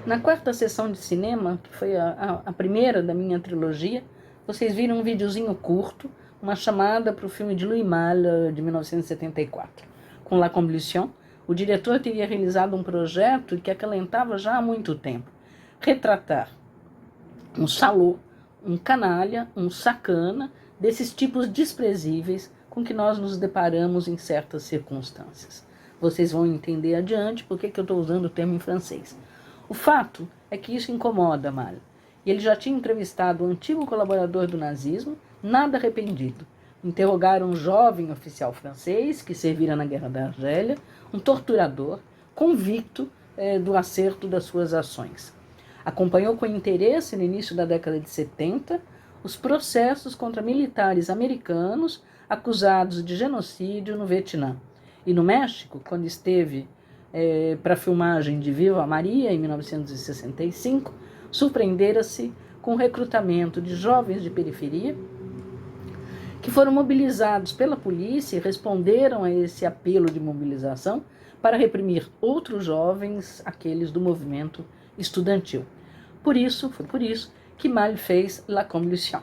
Na quarta sessão de cinema, que foi a primeira da minha trilogia, vocês viram um videozinho curto, uma chamada para o filme de Louis Malle, de 1974. Com La Combustion, o diretor teria realizado um projeto que acalentava já há muito tempo. Retratar um salô, um canalha, um sacana, desses tipos desprezíveis com que nós nos deparamos em certas circunstâncias. Vocês vão entender adiante por que eu estou usando o termo em francês. O fato é que isso incomoda Malle. E ele já tinha entrevistado um antigo colaborador do nazismo, nada arrependido. Interrogaram um jovem oficial francês que servira na Guerra da Argélia, um torturador, convicto do acerto das suas ações. Acompanhou com interesse, no início da década de 70, os processos contra militares americanos acusados de genocídio no Vietnã. E no México, quando esteve para a filmagem de Viva Maria, em 1965, surpreendera-se com o recrutamento de jovens de periferia que foram mobilizados pela polícia e responderam a esse apelo de mobilização para reprimir outros jovens, aqueles do movimento estudantil. Foi por isso que Malle fez La Combustion.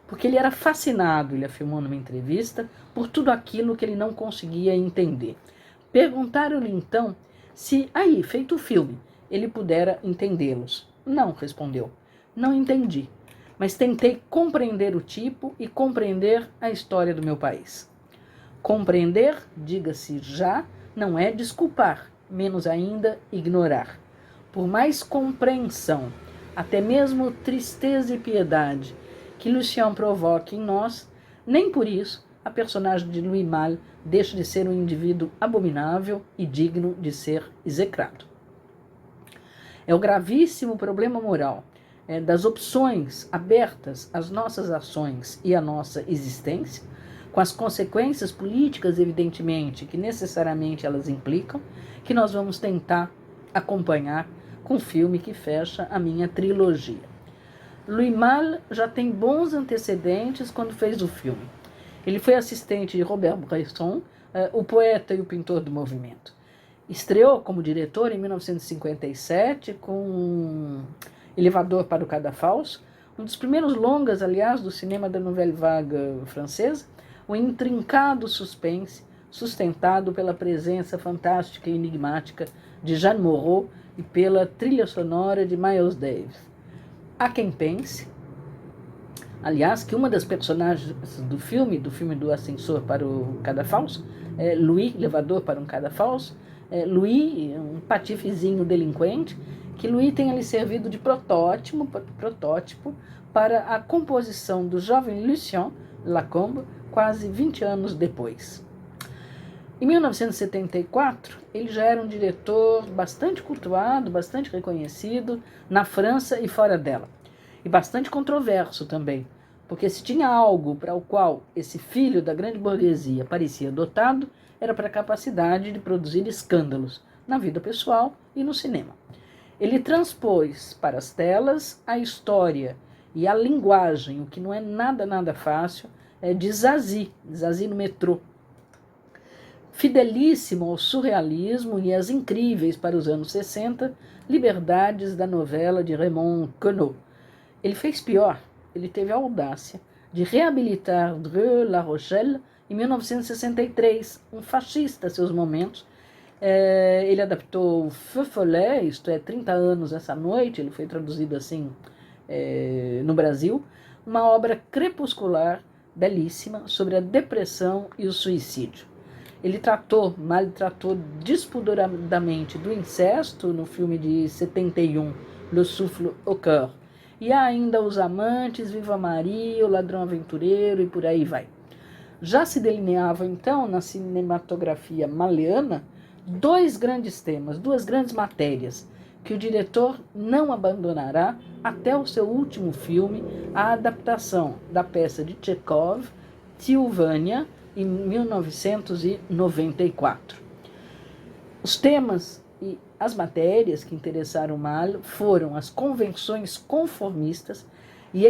Porque ele era fascinado, ele afirmou numa entrevista, por tudo aquilo que ele não conseguia entender. Perguntaram-lhe então se, aí, feito o filme, ele pudera entendê-los. Não, respondeu. Não entendi, mas tentei compreender o tipo e compreender a história do meu país. Compreender, diga-se já, não é desculpar, menos ainda ignorar. Por mais compreensão, até mesmo tristeza e piedade, que Lucien provoque em nós, nem por isso a personagem de Louis Malle deixa de ser um indivíduo abominável e digno de ser execrado. É o gravíssimo problema moral das opções abertas às nossas ações e à nossa existência, com as consequências políticas, evidentemente, que necessariamente elas implicam, que nós vamos tentar acompanhar com o filme que fecha a minha trilogia. Louis Malle já tem bons antecedentes quando fez o filme. Ele foi assistente de Robert Bresson, o poeta e o pintor do movimento. Estreou como diretor em 1957 com Elevador para o Cadafalso, um dos primeiros longas, aliás, do cinema da Nouvelle Vague francesa, o intrincado suspense sustentado pela presença fantástica e enigmática de Jeanne Moreau e pela trilha sonora de Miles Davis. Há quem pense, aliás, que uma das personagens do filme do Ascensor para o Cadafalso, Louis, Elevador para um Cadafalso, Louis, um patifezinho delinquente, que Louis tenha lhe servido de protótipo para a composição do jovem Lucien Lacombe, quase 20 anos depois. Em 1974, ele já era um diretor bastante cultuado, bastante reconhecido na França e fora dela. E bastante controverso também, porque se tinha algo para o qual esse filho da grande burguesia parecia dotado, era para a capacidade de produzir escândalos na vida pessoal e no cinema. Ele transpôs para as telas a história e a linguagem, o que não é nada fácil, de Zazie no metrô. Fidelíssimo ao surrealismo e às incríveis para os anos 60 liberdades da novela de Raymond Queneau. Ele fez pior, ele teve a audácia de reabilitar Dreux La Rochelle em 1963, um fascista a seus momentos. Ele adaptou Feu Follet, isto é, 30 anos essa noite, ele foi traduzido assim no Brasil, uma obra crepuscular, belíssima, sobre a depressão e o suicídio. Malle tratou despudoradamente do incesto no filme de 71, Le Souffle au Cœur. E há ainda Os Amantes, Viva Maria, O Ladrão Aventureiro e por aí vai. Já se delineavam então na cinematografia malleana dois grandes temas, duas grandes matérias, que o diretor não abandonará até o seu último filme, a adaptação da peça de Tchekhov, Tilvânia, em 1994. Os temas e as matérias que interessaram Malha foram as convenções conformistas e a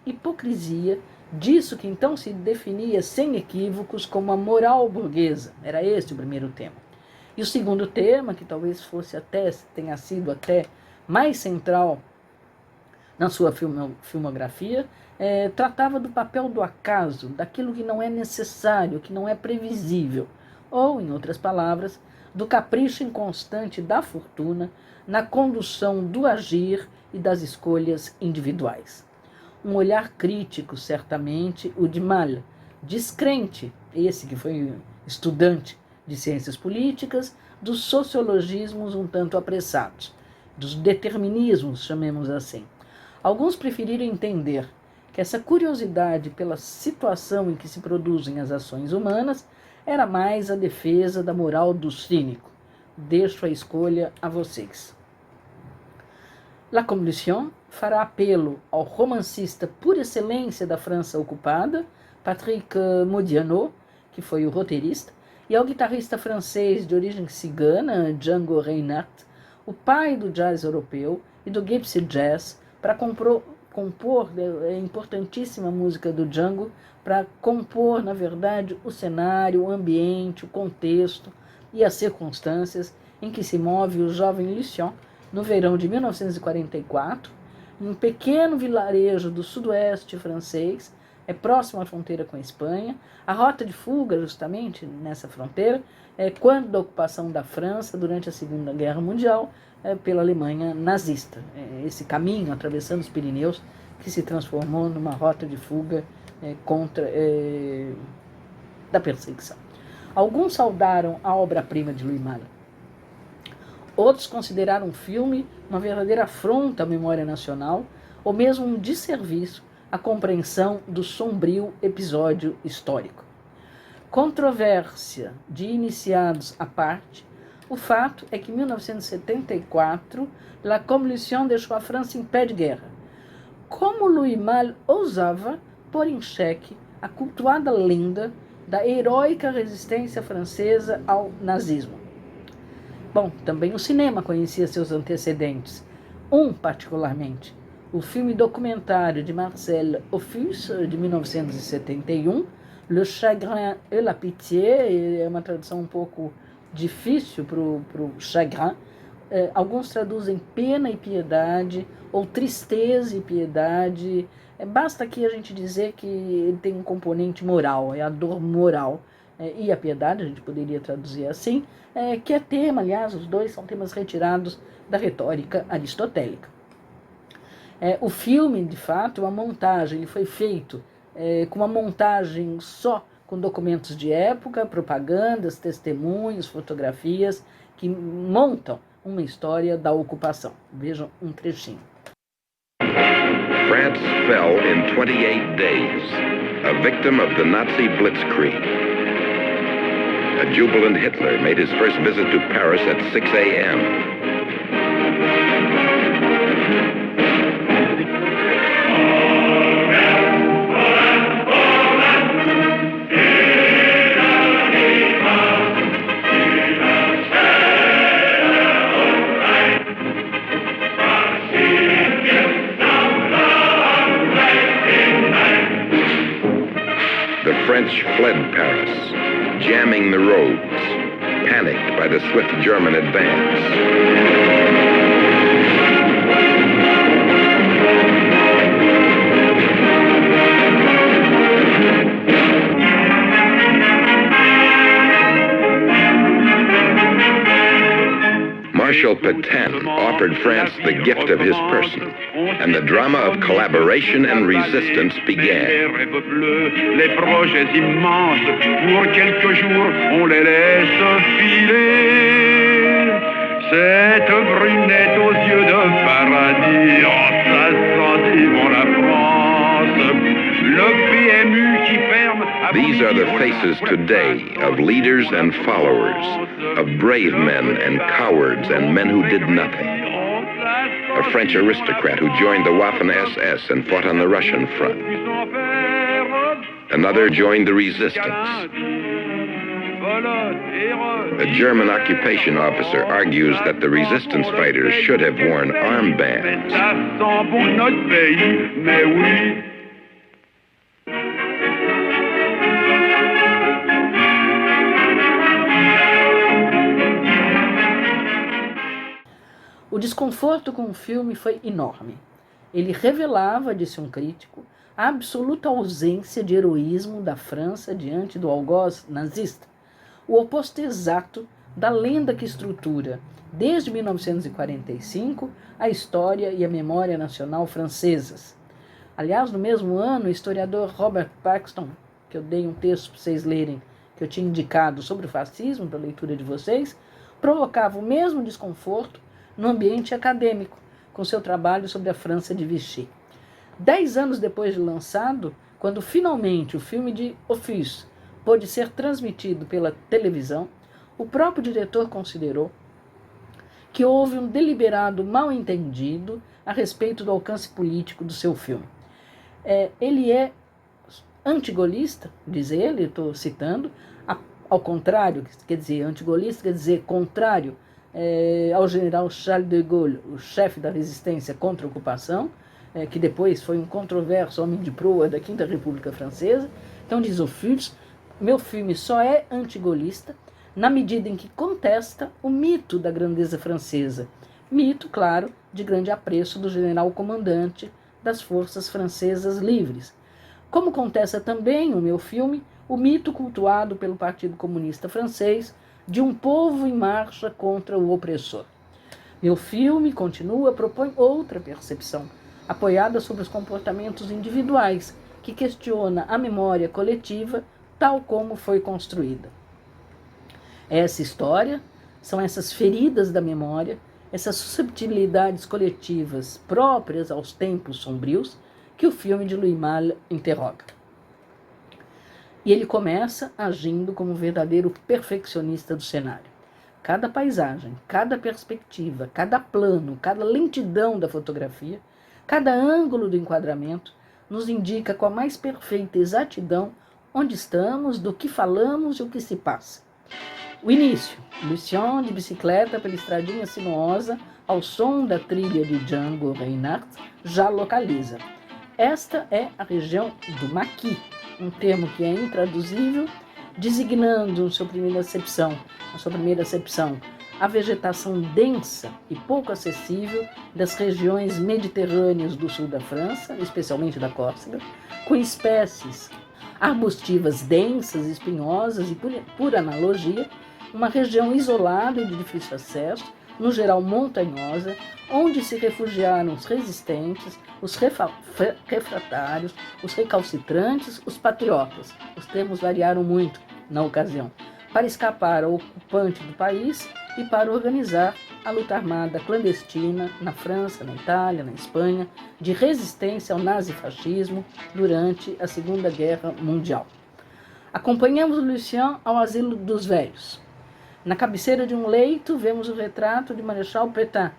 hipocrisia disso que então se definia sem equívocos como a moral burguesa. Era este o primeiro tema. E o segundo tema, que talvez tenha sido até mais central na sua filmografia, tratava do papel do acaso, daquilo que não é necessário, que não é previsível, ou, em outras palavras, do capricho inconstante da fortuna na condução do agir e das escolhas individuais. Um olhar crítico, certamente, o de Malha, descrente, esse que foi estudante de ciências políticas, dos sociologismos um tanto apressados, dos determinismos, chamemos assim. Alguns preferiram entender que essa curiosidade pela situação em que se produzem as ações humanas era mais a defesa da moral do cínico. Deixo a escolha a vocês. La Combustion fará apelo ao romancista por excelência da França ocupada, Patrick Modiano, que foi o roteirista, e ao guitarrista francês de origem cigana, Django Reinhardt, o pai do jazz europeu e do gypsy jazz, para compor a importantíssima música do Django, para compor, na verdade, o cenário, o ambiente, o contexto e as circunstâncias em que se move o jovem Lucien no verão de 1944, em um pequeno vilarejo do sudoeste francês, próximo à fronteira com a Espanha. A rota de fuga, justamente, nessa fronteira, quando da ocupação da França durante a Segunda Guerra Mundial pela Alemanha nazista. Esse caminho, atravessando os Pirineus, que se transformou numa rota de fuga da perseguição. Alguns saudaram a obra-prima de Louis Malle. Outros consideraram o filme uma verdadeira afronta à memória nacional, ou mesmo um desserviço à compreensão do sombrio episódio histórico. Controvérsia de iniciados à parte, o fato é que em 1974, La Combustion deixou a França em pé de guerra. Como Louis Malle ousava pôr em xeque a cultuada lenda da heróica resistência francesa ao nazismo? Bom, também o cinema conhecia seus antecedentes. Particularmente, o filme documentário de Marcel Ophuls, de 1971, Le Chagrin et la Pitié, é uma tradução um pouco difícil para o chagrin. Alguns traduzem pena e piedade, ou tristeza e piedade. Basta aqui a gente dizer que ele tem um componente moral, é a dor moral. E a piedade, a gente poderia traduzir assim, que é tema, aliás, os dois são temas retirados da retórica aristotélica. O filme, de fato, uma montagem, ele foi feito com uma montagem só com documentos de época, propagandas, testemunhos, fotografias, que montam uma história da ocupação. Vejam um trechinho. France fell in 28 days, a victim of the Nazi blitzkrieg. A jubilant Hitler made his first visit to Paris at 6 a.m. The French fled Paris, jamming the roads, panicked by the swift German advance. Marshal Pétain offered France the gift of his person, and the drama of collaboration and resistance began. Les projets immenses, pour quelques jours, on les laisse filer. Cette brunette aux yeux de paradis, oh, ça sentit bon la France. Le PMU qui ferme. These are the faces today of leaders and followers, of brave men and cowards and men who did nothing. A French aristocrat who joined the Waffen-SS and fought on the Russian front. Another joined the resistance. A German occupation officer argues that the resistance fighters should have worn armbands. O desconforto com o filme foi enorme. Ele revelava, disse um crítico, a absoluta ausência de heroísmo da França diante do algoz nazista, o oposto exato da lenda que estrutura, desde 1945, a história e a memória nacional francesas. Aliás, no mesmo ano, o historiador Robert Paxton, que eu dei um texto para vocês lerem, que eu tinha indicado sobre o fascismo para a leitura de vocês, provocava o mesmo desconforto no ambiente acadêmico, com seu trabalho sobre a França de Vichy. 10 anos depois de lançado, quando finalmente o filme de Office pôde ser transmitido pela televisão, o próprio diretor considerou que houve um deliberado mal-entendido a respeito do alcance político do seu filme. Ele é antigolista, diz ele, estou citando, ao contrário, quer dizer, antigolista quer dizer contrário ao general Charles de Gaulle, o chefe da resistência contra a ocupação, que depois foi um controverso homem de proa da Quinta República Francesa. Então diz o Fils, meu filme só é antigolista na medida em que contesta o mito da grandeza francesa. Mito, claro, de grande apreço do general comandante das forças francesas livres. Como contesta também o meu filme o mito cultuado pelo Partido Comunista Francês de um povo em marcha contra o opressor. Meu filme, continua, propõe outra percepção, apoiada sobre os comportamentos individuais, que questiona a memória coletiva tal como foi construída. Essa história são essas feridas da memória, essas susceptibilidades coletivas próprias aos tempos sombrios que o filme de Louis Malle interroga. E ele começa agindo como um verdadeiro perfeccionista do cenário. Cada paisagem, cada perspectiva, cada plano, cada lentidão da fotografia, cada ângulo do enquadramento nos indica com a mais perfeita exatidão onde estamos, do que falamos e o que se passa. O início, Lucien de bicicleta pela estradinha sinuosa ao som da trilha de Django Reinhardt, já localiza. Esta é a região do Maquis, um termo que é intraduzível, designando, na sua primeira acepção, a vegetação densa e pouco acessível das regiões mediterrâneas do sul da França, especialmente da Córcega, com espécies arbustivas densas, espinhosas e, por analogia, uma região isolada e de difícil acesso, no geral montanhosa, onde se refugiaram os resistentes, os refratários, os recalcitrantes, os patriotas. Os termos variaram muito na ocasião, para escapar ao ocupante do país e para organizar a luta armada clandestina na França, na Itália, na Espanha, de resistência ao nazifascismo durante a Segunda Guerra Mundial. Acompanhamos Lucien ao asilo dos velhos. Na cabeceira de um leito, vemos o retrato de Marechal Pétain,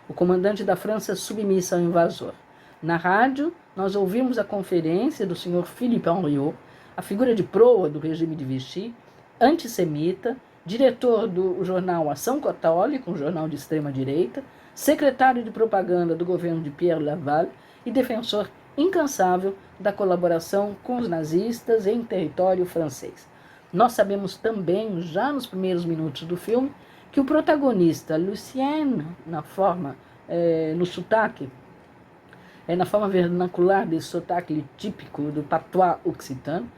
o comandante da França submissa ao invasor. Na rádio, nós ouvimos a conferência do Sr. Philippe Henriot, a figura de proa do regime de Vichy, antissemita, diretor do jornal Ação Católica, um jornal de extrema-direita, secretário de propaganda do governo de Pierre Laval e defensor incansável da colaboração com os nazistas em território francês. Nós sabemos também, já nos primeiros minutos do filme, que o protagonista, Lucien, na forma vernacular desse sotaque típico do patois occitano,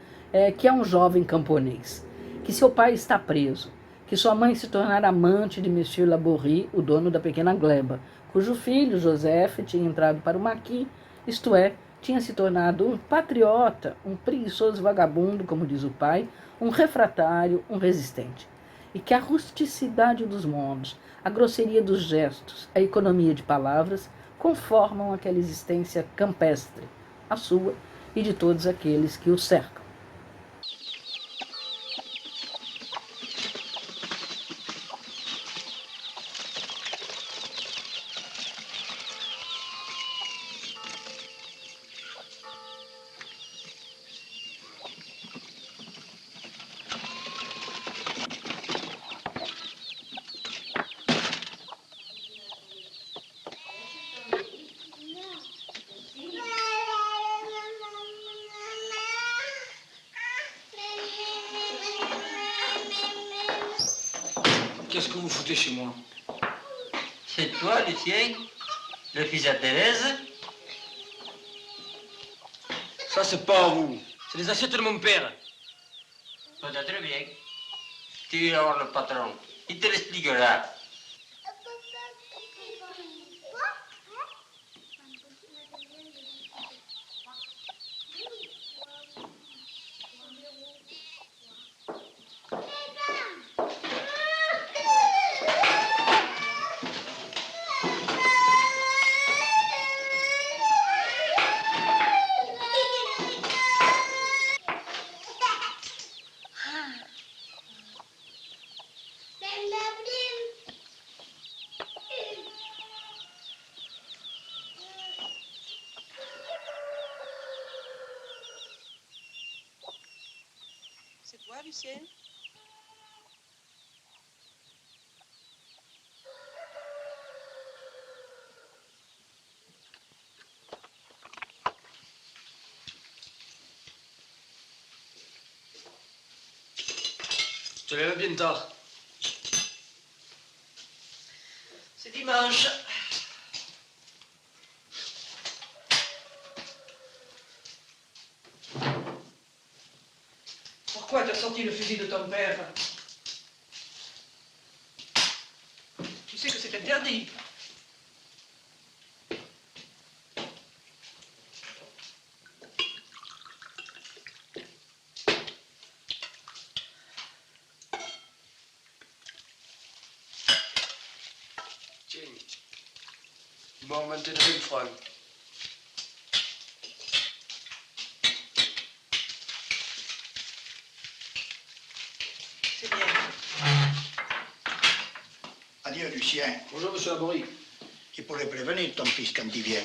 que é um jovem camponês, que seu pai está preso, que sua mãe se tornara amante de Monsieur Laborie, o dono da pequena gleba, cujo filho, Joseph, tinha entrado para o Maquis, isto é, tinha se tornado um patriota, um preguiçoso vagabundo, como diz o pai, um refratário, um resistente. E que a rusticidade dos modos, a grosseria dos gestos, a economia de palavras, conformam aquela existência campestre, a sua e de todos aqueles que o cercam. Qu'est-ce que vous foutez chez moi? C'est toi, Lucien? Le fils à Thérèse? Ça, c'est pas à vous. C'est les assiettes de mon père. Peut-être bien. Tu vas voir le patron. Il te l'expliquera. C'est toi, Lucien? Je te lève bien tard. C'est dimanche. Pourquoi t'as sorti le fusil de ton père? Tu sais que c'est interdit. Tiens. Il m'a inventé de 20 francs. C'est bien. Adieu, Lucien. Bonjour, monsieur Laborie. Il pourrait prévenir ton fils quand il vient.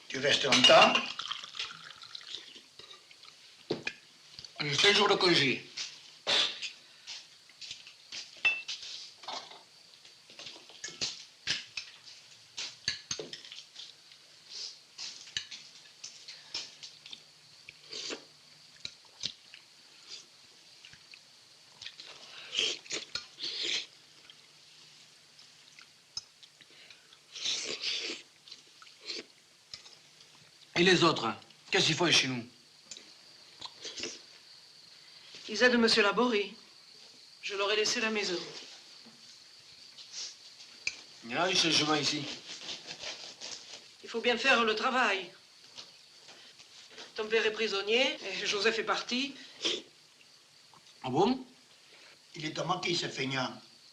Tu restes longtemps? J'ai 5 jours de congé. Et les autres, hein, qu'est-ce qu'ils font chez nous? Ils aident monsieur Laborie. Je leur ai laissé la maison. Il y a du changement ici. Il faut bien faire le travail. Ton père est prisonnier, et Joseph est parti. Ah bon? Il est moqué, ce feignant.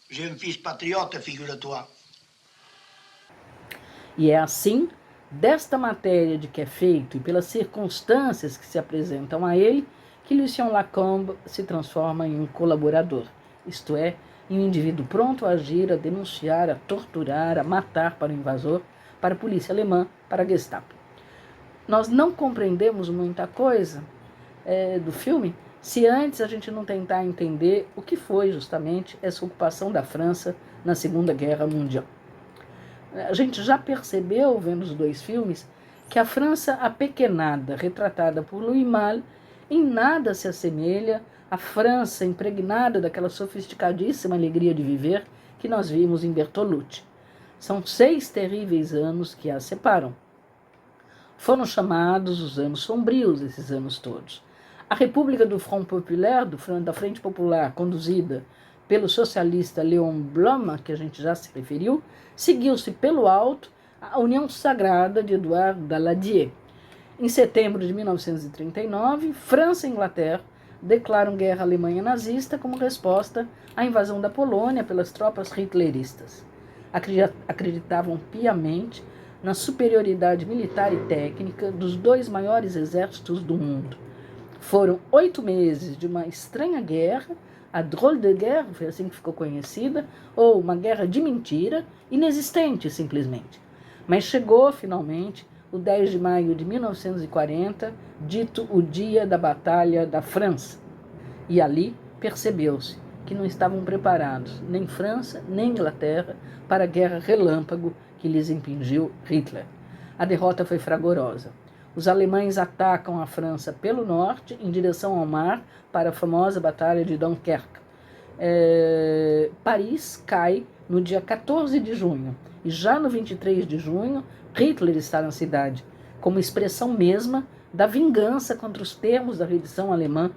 J'ai un fils patriote, figure-toi. E é assim, desta matéria de que é feito e pelas circunstâncias que se apresentam a ele, que Lucien Lacombe se transforma em um colaborador, isto é, em um indivíduo pronto a agir, a denunciar, a torturar, a matar para o invasor, para a polícia alemã, para a Gestapo. Nós não compreendemos muita coisa do filme se antes a gente não tentar entender o que foi justamente essa ocupação da França na Segunda Guerra Mundial. A gente já percebeu, vendo os dois filmes, que a França apequenada, retratada por Louis Malle, em nada se assemelha à França impregnada daquela sofisticadíssima alegria de viver que nós vimos em Bertolucci. São 6 terríveis anos que a separam. Foram chamados os anos sombrios, esses anos todos. A República do Front Populaire, da Frente Popular, conduzida pelo socialista Léon Blum, que a gente já se referiu, seguiu-se pelo alto a União Sagrada de Édouard Daladier. Em setembro de 1939, França e Inglaterra declaram guerra à Alemanha nazista como resposta à invasão da Polônia pelas tropas hitleristas. Acreditavam piamente na superioridade militar e técnica dos 2 maiores exércitos do mundo. Foram 8 meses de uma estranha guerra, a drôle de guerre, foi assim que ficou conhecida, ou uma guerra de mentira, inexistente simplesmente. Mas chegou, finalmente, o 10 de maio de 1940, dito o dia da Batalha da França. E ali percebeu-se que não estavam preparados, nem França, nem Inglaterra, para a guerra relâmpago que lhes impingiu Hitler. A derrota foi fragorosa. Os alemães atacam a França pelo norte, em direção ao mar, para a famosa Batalha de Dunkerque. Paris cai no dia 14 de junho, e já no 23 de junho, Hitler está na cidade, como expressão mesma da vingança contra os termos da rendição alemã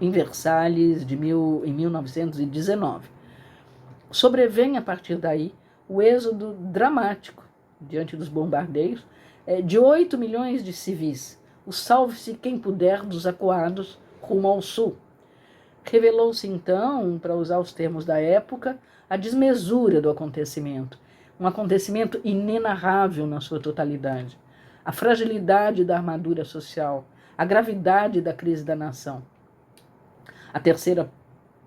em Versalhes em 1919. Sobrevém, a partir daí, o êxodo dramático, diante dos bombardeios, de 8 milhões de civis, o salve-se quem puder dos acuados rumo ao sul. Revelou-se então, para usar os termos da época, a desmesura do acontecimento, um acontecimento inenarrável na sua totalidade, a fragilidade da armadura social, a gravidade da crise da nação. A Terceira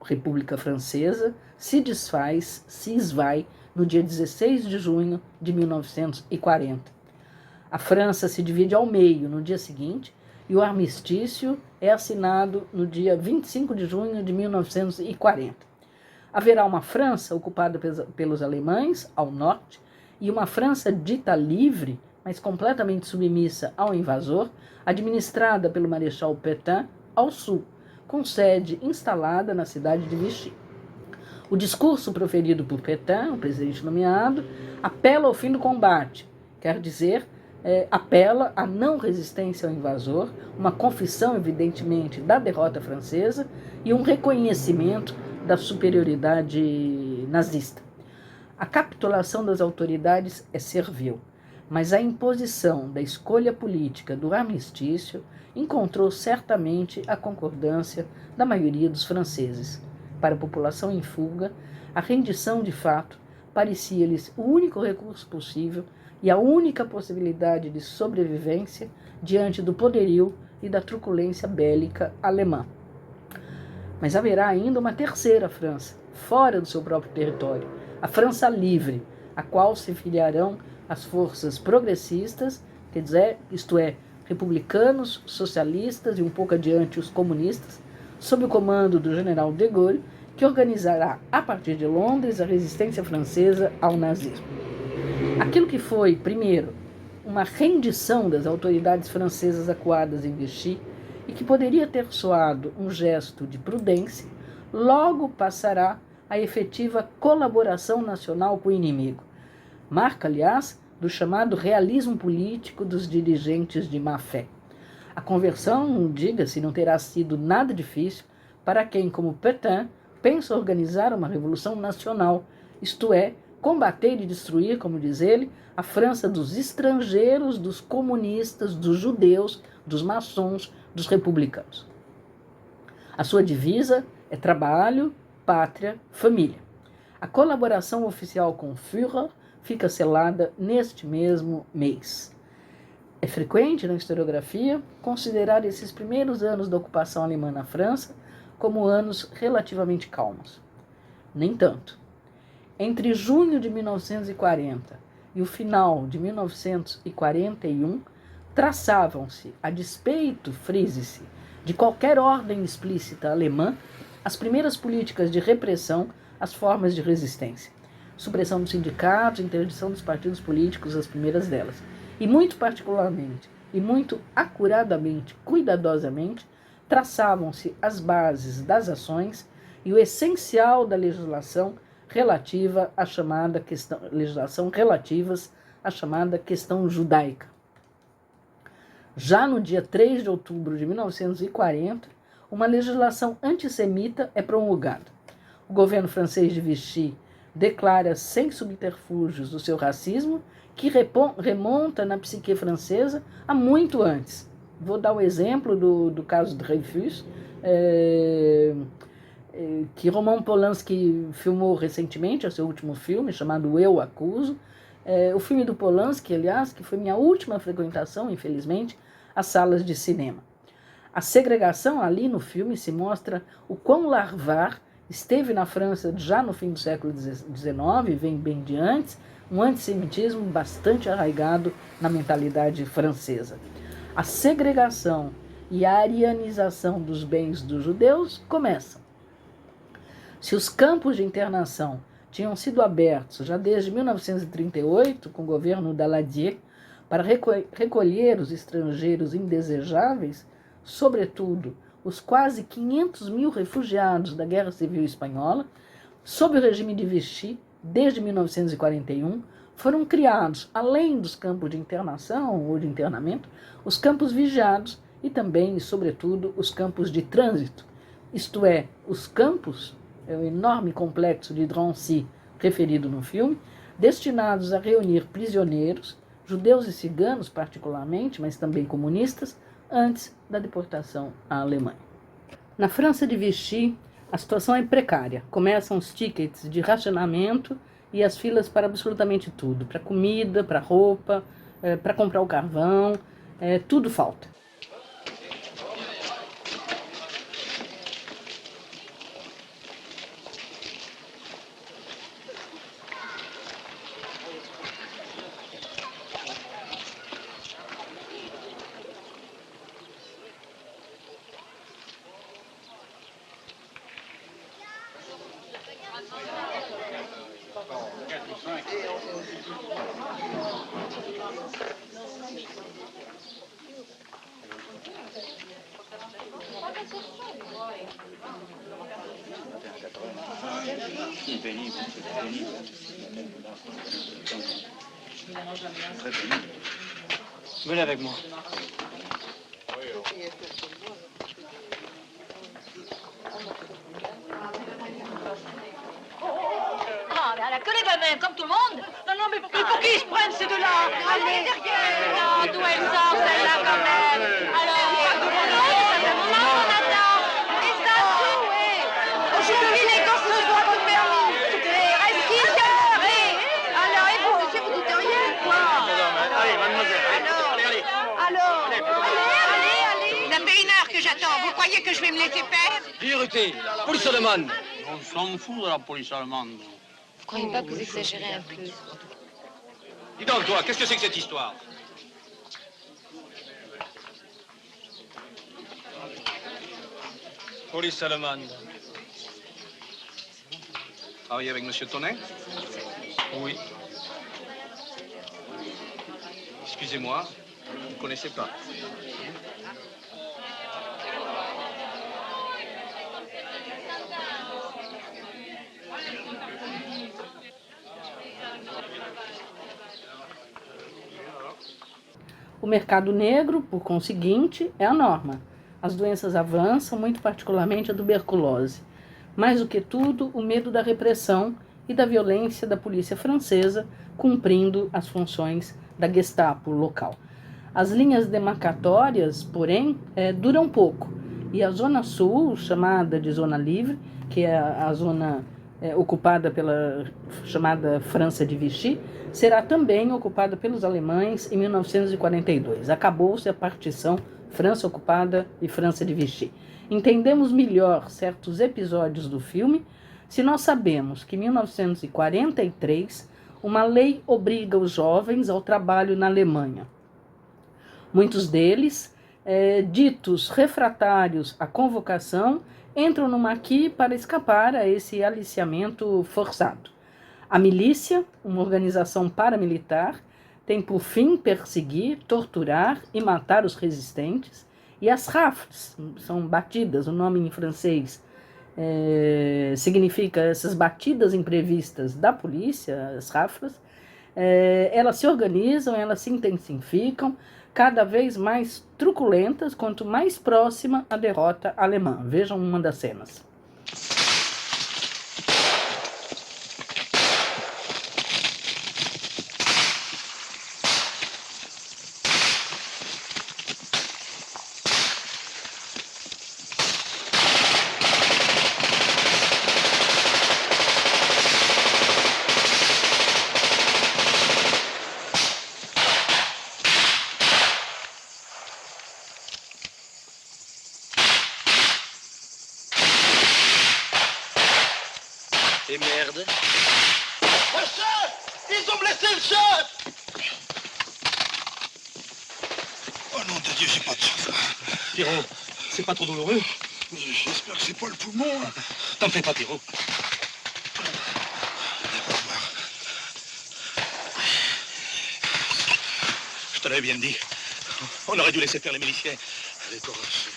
República Francesa se desfaz, se esvai, no dia 16 de junho de 1940. A França se divide ao meio no dia seguinte e o armistício é assinado no dia 25 de junho de 1940. Haverá uma França ocupada pelos alemães, ao norte, e uma França dita livre, mas completamente submissa ao invasor, administrada pelo Marechal Pétain, ao sul, com sede instalada na cidade de Vichy. O discurso proferido por Pétain, o presidente nomeado, apela ao fim do combate, quer dizer, apela à não resistência ao invasor, uma confissão, evidentemente, da derrota francesa e um reconhecimento da superioridade nazista. A capitulação das autoridades é servil, mas a imposição da escolha política do armistício encontrou certamente a concordância da maioria dos franceses. Para a população em fuga, a rendição de fato parecia-lhes o único recurso possível e a única possibilidade de sobrevivência diante do poderio e da truculência bélica alemã. Mas haverá ainda uma terceira França, fora do seu próprio território, a França livre, a qual se filiarão as forças progressistas, quer dizer, isto é, republicanos, socialistas e um pouco adiante os comunistas, sob o comando do general de Gaulle, que organizará, a partir de Londres, a resistência francesa ao nazismo. Aquilo que foi, primeiro, uma rendição das autoridades francesas acuadas em Vichy e que poderia ter soado um gesto de prudência, logo passará a efetiva colaboração nacional com o inimigo. Marca, aliás, do chamado realismo político dos dirigentes de má-fé. A conversão, diga-se, não terá sido nada difícil para quem, como Pétain, pensa organizar uma revolução nacional, isto é, combater e destruir, como diz ele, a França dos estrangeiros, dos comunistas, dos judeus, dos maçons, dos republicanos. A sua divisa é trabalho, pátria, família. A colaboração oficial com o Führer fica selada neste mesmo mês. É frequente na historiografia considerar esses primeiros anos da ocupação alemã na França como anos relativamente calmos. Nem tanto. Entre junho de 1940 e o final de 1941, traçavam-se, a despeito, frise-se, de qualquer ordem explícita alemã, as primeiras políticas de repressão às formas de resistência. Supressão dos sindicatos, interdição dos partidos políticos, as primeiras delas. E muito particularmente, e muito acuradamente, cuidadosamente, traçavam-se as bases das ações e o essencial da legislação relativa à chamada questão, relativas à chamada questão judaica. Já no dia 3 de outubro de 1940, uma legislação antissemita é promulgada. O governo francês de Vichy declara sem subterfúgios o seu racismo, que remonta na psique francesa a muito antes. Vou dar o exemplo do caso de Dreyfus, que Roman Polanski filmou recentemente, é o seu último filme, chamado Eu Acuso. O filme do Polanski, aliás, que foi minha última frequentação, infelizmente, às salas de cinema. A segregação ali no filme se mostra o quão larvar esteve na França já no fim do século XIX, vem bem de antes, um antissemitismo bastante arraigado na mentalidade francesa. A segregação e a arianização dos bens dos judeus começam. Se os campos de internação tinham sido abertos já desde 1938, com o governo Daladier, para recolher os estrangeiros indesejáveis, sobretudo os quase 500 mil refugiados da Guerra Civil Espanhola, sob o regime de Vichy, desde 1941, foram criados, além dos campos de internação ou de internamento, os campos vigiados e também, e sobretudo, os campos de trânsito, isto é, os campos, o enorme complexo de Drancy, referido no filme, destinados a reunir prisioneiros, judeus e ciganos particularmente, mas também comunistas, antes da deportação à Alemanha. Na França de Vichy, a situação é precária. Começam os tickets de racionamento e as filas para absolutamente tudo, para comida, para roupa, para comprar o carvão, tudo falta. Venez avec moi. Que les gamins, comme tout le monde. Non, mais pour qui ils se prennent ces deux-là? Allez, derrière. D'où elle sort, celle-là, quand même. Alors, non, on attend. Et ça, tout, oui. Aujourd'hui, les gosses ne sont pas permis. Reste qui cœur, alors, et vous, monsieur, vous dites rien, quoi? Allez, mademoiselle, allez. Allez. Ça fait 1 heure que j'attends. Vous croyez que je vais me laisser faire? Vérité, police allemande. On s'en fout de la police allemande. Vous croyez pas que vous exagérez un peu? Dis donc, toi, qu'est-ce que c'est que cette histoire? Police allemande. Travaillez avec Monsieur Tonnet? Oui. Excusez-moi, vous ne connaissez pas. O mercado negro, por conseguinte, é a norma. As doenças avançam, muito particularmente a tuberculose. Mais do que tudo, o medo da repressão e da violência da polícia francesa, cumprindo as funções da Gestapo local. As linhas demarcatórias, porém, duram pouco. E a Zona Sul, chamada de Zona Livre, que é a zona ocupada pela chamada França de Vichy, será também ocupada pelos alemães em 1942. Acabou-se a partição França ocupada e França de Vichy. Entendemos melhor certos episódios do filme se nós sabemos que em 1943 uma lei obriga os jovens ao trabalho na Alemanha. Muitos deles, ditos refratários à convocação, entram no maquis para escapar a esse aliciamento forçado. A milícia, uma organização paramilitar, tem por fim perseguir, torturar e matar os resistentes, e as rafles, são batidas, o nome em francês significa essas batidas imprevistas da polícia, as rafles, elas se organizam, elas se intensificam, cada vez mais truculentas, quanto mais próxima a derrota alemã. Vejam uma das cenas. Et merde. Le chef! Ils ont blessé le chef! Oh non de Dieu, j'ai pas de chance. Pierrot, c'est pas trop douloureux? J'espère que c'est pas le poumon. T'en fais pas, Pierrot. Je Très bien dit. On aurait dû laisser faire les miliciens. Allez, courage.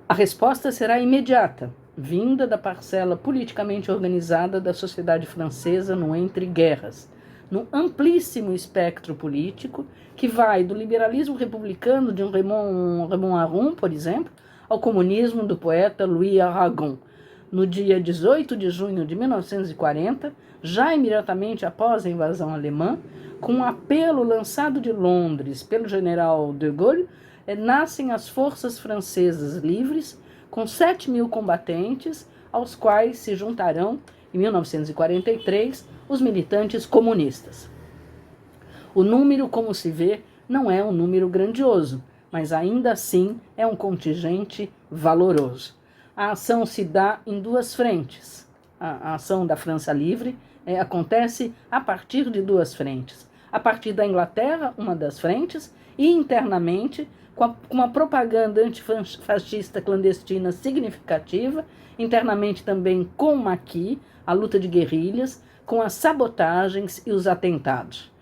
A resposta será imediata, vinda da parcela politicamente organizada da sociedade francesa no entre-guerras, no amplíssimo espectro político que vai do liberalismo republicano de Raymond Aron, por exemplo, ao comunismo do poeta Louis Aragon. No dia 18 de junho de 1940, já imediatamente após a invasão alemã, com um apelo lançado de Londres pelo general de Gaulle, nascem as forças francesas livres, com 7.000 combatentes, aos quais se juntarão, em 1943, os militantes comunistas. O número, como se vê, não é um número grandioso, mas ainda assim é um contingente valoroso. A ação se dá em duas frentes. A ação da França Livre acontece a partir de duas frentes. A partir da Inglaterra, uma das frentes, e internamente, com uma propaganda antifascista clandestina significativa, internamente também com o maquis, a luta de guerrilhas, com as sabotagens e os atentados.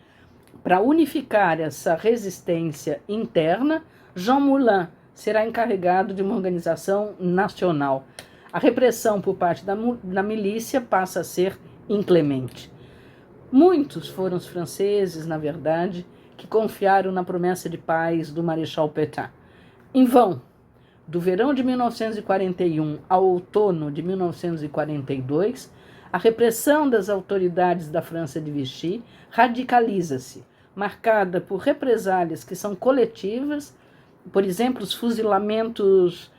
Para unificar essa resistência interna, Jean Moulin será encarregado de uma organização nacional. A repressão por parte da milícia passa a ser inclemente. Muitos foram os franceses, na verdade, que confiaram na promessa de paz do Marechal Pétain. Em vão, do verão de 1941 ao outono de 1942, a repressão das autoridades da França de Vichy radicaliza-se, marcada por represálias que são coletivas, por exemplo, os fuzilamentos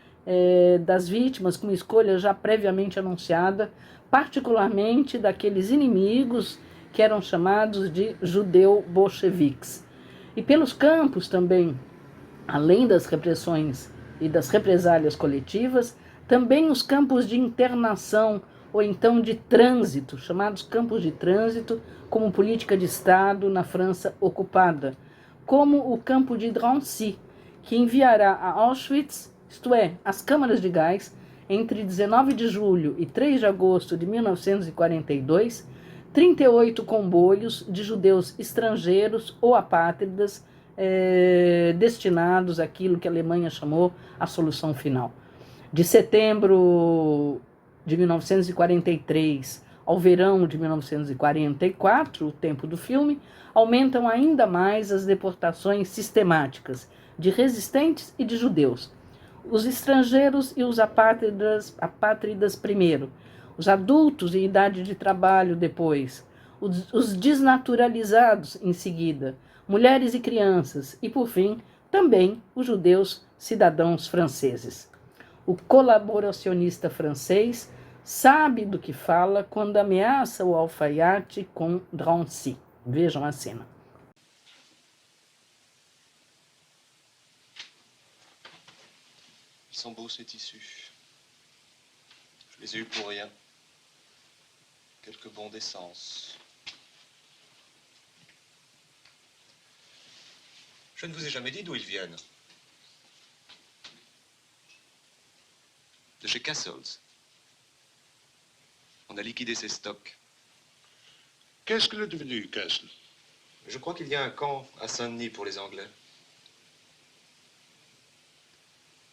das vítimas com escolha já previamente anunciada, particularmente daqueles inimigos que eram chamados de judeu-bolcheviques. E pelos campos também, além das repressões e das represálias coletivas, também os campos de internação ou então de trânsito, chamados campos de trânsito, como política de Estado na França ocupada, como o campo de Drancy, que enviará a Auschwitz, isto é, as câmaras de gás, entre 19 de julho e 3 de agosto de 1942, 38 comboios de judeus estrangeiros ou apátridas destinados àquilo que a Alemanha chamou a solução final. De setembro de 1943 ao verão de 1944, o tempo do filme, aumentam ainda mais as deportações sistemáticas de resistentes e de judeus. Os estrangeiros e os apátridas primeiro, os adultos em idade de trabalho depois, os desnaturalizados em seguida, mulheres e crianças e, por fim, também os judeus cidadãos franceses. O colaboracionista francês sabe do que fala quando ameaça o alfaiate com Drancy. Vejam a cena. Ils sont beaux ces tissus. Je les ai eus pour rien. Quelques bons d'essence. Je ne vous ai jamais dit d'où ils viennent. De chez Castles. On a liquidé ses stocks. Qu'est-ce que est devenu, Castle? Je crois qu'il y a un camp à Saint-Denis pour les Anglais.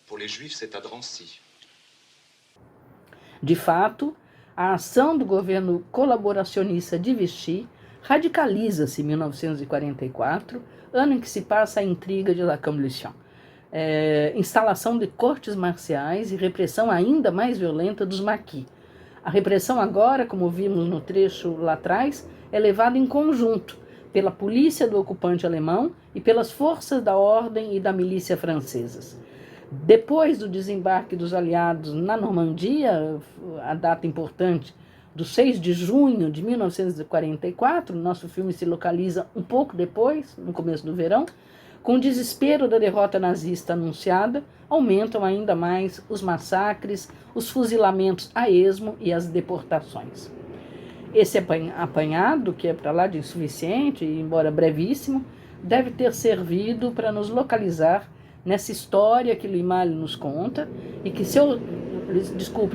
Pour les Juifs, c'est à Drancy. De fato, a ação do governo colaboracionista de Vichy radicaliza-se em 1944, ano em que se passa a intriga de La Coalition. Instalação de cortes marciais e repressão ainda mais violenta dos maquis. A repressão agora, como vimos no trecho lá atrás, é levada em conjunto pela polícia do ocupante alemão e pelas forças da ordem e da milícia francesas. Depois do desembarque dos aliados na Normandia, a data importante do 6 de junho de 1944, nosso filme se localiza um pouco depois, no começo do verão, com o desespero da derrota nazista anunciada, aumentam ainda mais os massacres, os fuzilamentos a esmo e as deportações. Esse apanhado, que é para lá de insuficiente, embora brevíssimo, deve ter servido para nos localizar nessa história que Louis Malle nos conta e que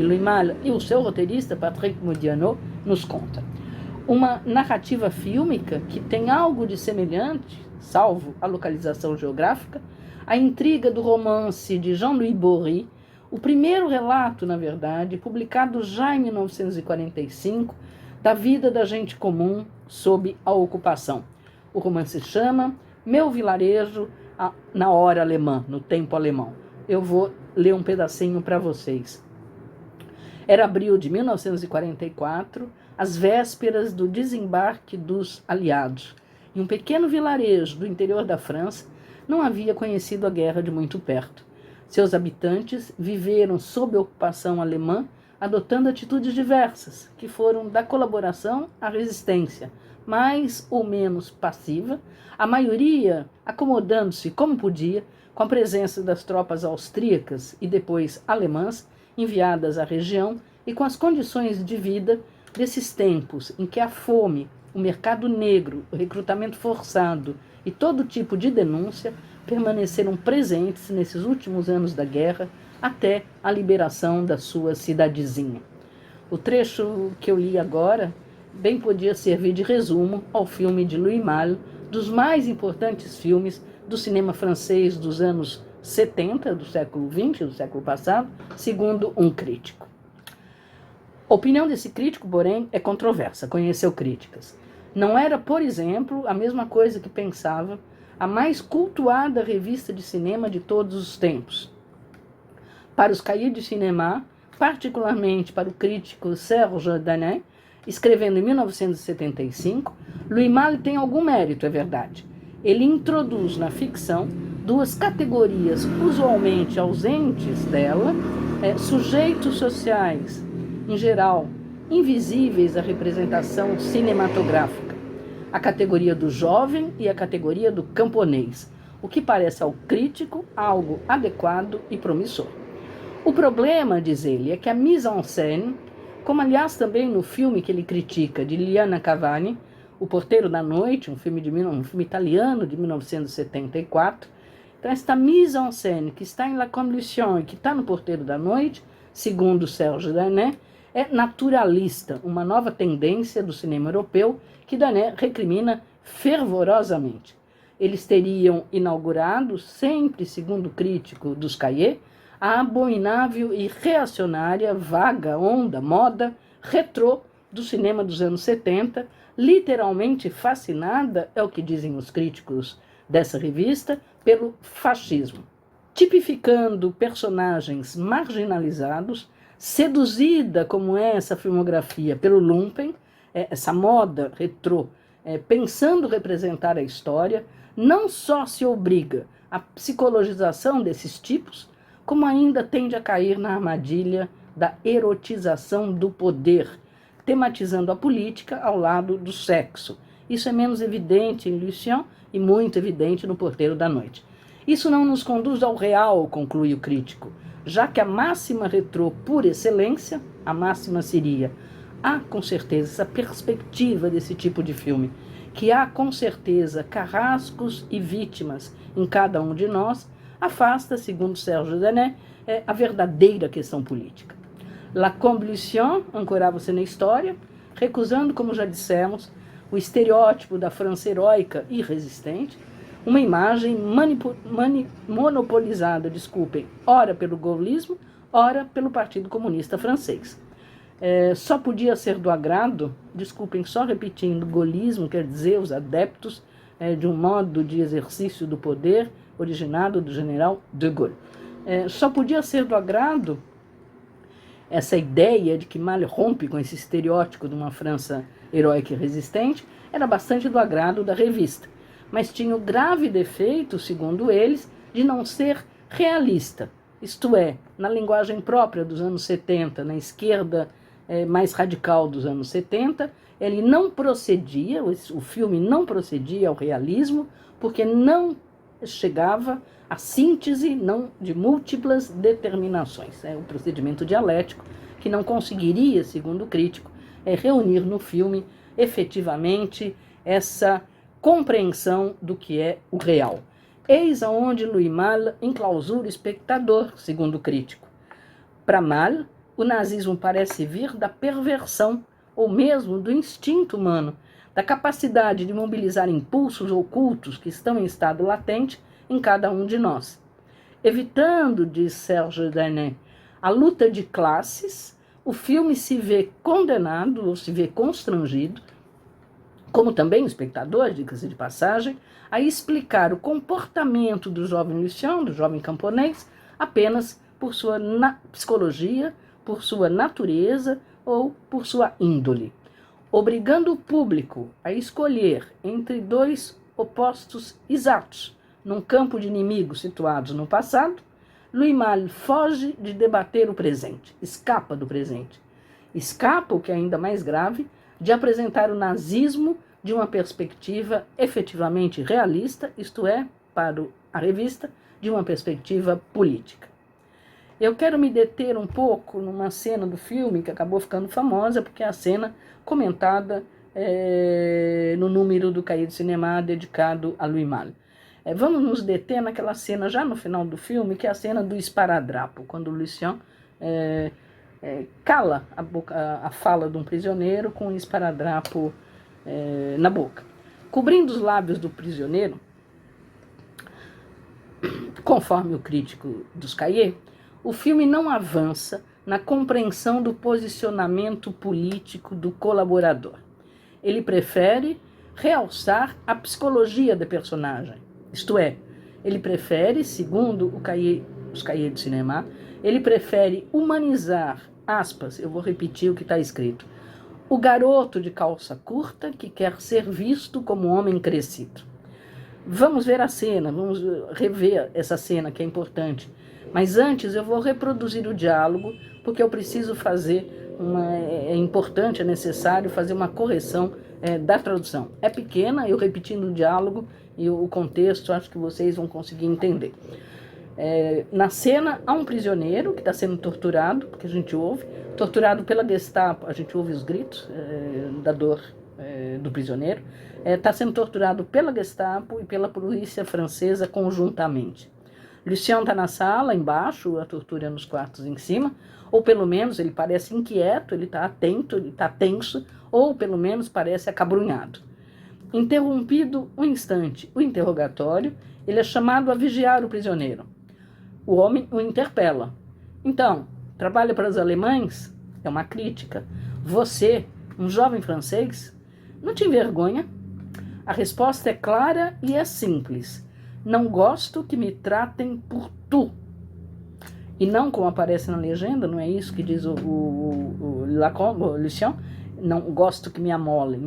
Louis Malle e o seu roteirista, Patrick Modiano, nos conta. uma narrativa fílmica que tem algo de semelhante, salvo a localização geográfica, à intriga do romance de Jean-Louis Bory, o primeiro relato, na verdade, publicado já em 1945, da vida da gente comum sob a ocupação. O romance se chama Meu Vilarejo na Hora Alemã, no Tempo Alemão. Eu vou ler um pedacinho para vocês. Era abril de 1944, às vésperas do desembarque dos aliados. Em um pequeno vilarejo do interior da França, não havia conhecido a guerra de muito perto. Seus habitantes viveram sob ocupação alemã, adotando atitudes diversas, que foram da colaboração à resistência, mais ou menos passiva, a maioria acomodando-se como podia com a presença das tropas austríacas e depois alemãs enviadas à região e com as condições de vida desses tempos em que a fome, o mercado negro, o recrutamento forçado e todo tipo de denúncia permaneceram presentes nesses últimos anos da guerra até a liberação da sua cidadezinha. O trecho que eu li agora bem podia servir de resumo ao filme de Louis Malle, dos mais importantes filmes do cinema francês dos anos 70, do século XX, do século passado, segundo um crítico. A opinião desse crítico, porém, é controversa, conheceu críticas. Não era, por exemplo, a mesma coisa que pensava a mais cultuada revista de cinema de todos os tempos. Para os cahiers de cinema, particularmente para o crítico Serge Danet, escrevendo em 1975, Louis Malle tem algum mérito, é verdade. Ele introduz na ficção duas categorias usualmente ausentes dela, sujeitos sociais, em geral, invisíveis à representação cinematográfica, a categoria do jovem e a categoria do camponês, o que parece ao crítico algo adequado e promissor. O problema, diz ele, é que a mise-en-scène, como aliás também no filme que ele critica, de Liliana Cavani, O Porteiro da Noite, um filme italiano de 1974, então esta mise-en-scène que está em La Convolution e que está no Porteiro da Noite, segundo Serge Danet, é naturalista, uma nova tendência do cinema europeu que Danet recrimina fervorosamente. Eles teriam inaugurado, sempre segundo o crítico dos cahiers, a abominável e reacionária vaga onda, moda, retrô do cinema dos anos 70, literalmente fascinada, é o que dizem os críticos dessa revista, pelo fascismo. Tipificando personagens marginalizados, seduzida como é essa filmografia pelo lumpen, essa moda retrô, pensando representar a história, não só se obriga à psicologização desses tipos, como ainda tende a cair na armadilha da erotização do poder, tematizando a política ao lado do sexo. Isso é menos evidente em Lucien e muito evidente no Porteiro da Noite. Isso não nos conduz ao real, conclui o crítico, já que a máxima retrô por excelência, a máxima seria: há com certeza essa perspectiva desse tipo de filme, que há com certeza carrascos e vítimas em cada um de nós, afasta, segundo Serge Danet, a verdadeira questão política. La Convolution ancorava-se na história, recusando, como já dissemos, o estereótipo da França heróica e resistente, uma imagem monopolizada, ora pelo gaullismo, ora pelo Partido Comunista Francês. Só podia ser do agrado, só repetindo, gaullismo quer dizer os adeptos de um modo de exercício do poder originado do general de Gaulle. Só podia ser do agrado essa ideia de que Malle rompe com esse estereótipo de uma França heróica e resistente, era bastante do agrado da revista, mas tinha o grave defeito, segundo eles, de não ser realista, isto é, na linguagem própria dos anos 70, na esquerda mais radical dos anos 70, ele não procedia, o filme não procedia ao realismo, porque não chegava à síntese de múltiplas determinações. É um procedimento dialético que não conseguiria, segundo o crítico, reunir no filme efetivamente essa compreensão do que é o real. Eis aonde Louis Malle enclausura o espectador, segundo o crítico. Para Malle, o nazismo parece vir da perversão, ou mesmo do instinto humano, da capacidade de mobilizar impulsos ocultos que estão em estado latente em cada um de nós. Evitando, diz Serge Danet, a luta de classes, o filme se vê condenado ou se vê constrangido, como também o espectador, diga-se de passagem, a explicar o comportamento do jovem Lucien, do jovem camponês, apenas por sua psicologia, por sua natureza ou por sua índole, obrigando o público a escolher entre dois opostos exatos, num campo de inimigos situados no passado. Louis Malle foge de debater o presente, escapa do presente. Escapa, o que é ainda mais grave, de apresentar o nazismo de uma perspectiva efetivamente realista, isto é, para a revista, de uma perspectiva política. Eu quero me deter um pouco numa cena do filme que acabou ficando famosa, porque é a cena comentada no número do Cahiers du Cinéma dedicado a Louis Malle. Vamos nos deter naquela cena já no final do filme, que é a cena do esparadrapo, quando o Lucien cala a fala de um prisioneiro com um esparadrapo na boca. Cobrindo os lábios do prisioneiro, conforme o crítico dos Cahiers, o filme não avança na compreensão do posicionamento político do colaborador. Ele prefere realçar a psicologia do personagem. Isto é, ele prefere, segundo os Cahiers du Cinéma, ele prefere humanizar, aspas, eu vou repetir o que está escrito, o garoto de calça curta que quer ser visto como homem crescido. Vamos ver a cena, vamos rever essa cena que é importante. Mas antes eu vou reproduzir o diálogo, porque eu preciso fazer é importante, é necessário fazer uma correção da tradução. É pequena, eu repetindo o diálogo e o contexto, acho que vocês vão conseguir entender. Na cena, há um prisioneiro que está sendo torturado, porque a gente ouve, torturado pela Gestapo, a gente ouve os gritos da dor do prisioneiro, está sendo torturado pela Gestapo e pela polícia francesa conjuntamente. Lucien está na sala, embaixo, a tortura nos quartos em cima, ou pelo menos ele parece inquieto, ele está atento, ele está tenso, ou pelo menos parece acabrunhado. Interrompido um instante o interrogatório, ele é chamado a vigiar o prisioneiro. O homem o interpela. Então, trabalha para os alemães? É uma crítica. Você, um jovem francês, não te envergonha? A resposta é clara e é simples. Não gosto que me tratem por tu. E não como aparece na legenda, não é isso que diz o Lucien? Não gosto que me amolem.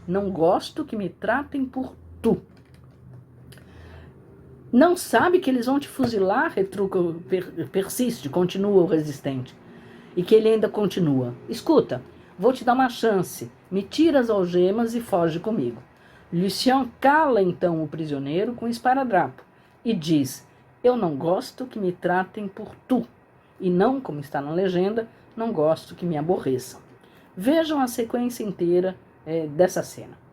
Não gosto que me tratem por tu. Não sabe que eles vão te fuzilar, retruca, persiste, continua o resistente. E que ele ainda continua. Escuta, vou te dar uma chance. Me tira as algemas e foge comigo. Lucien cala então o prisioneiro com esparadrapo e diz: eu não gosto que me tratem por tu. E não, como está na legenda, não gosto que me aborreçam. Vejam a sequência inteira dessa cena.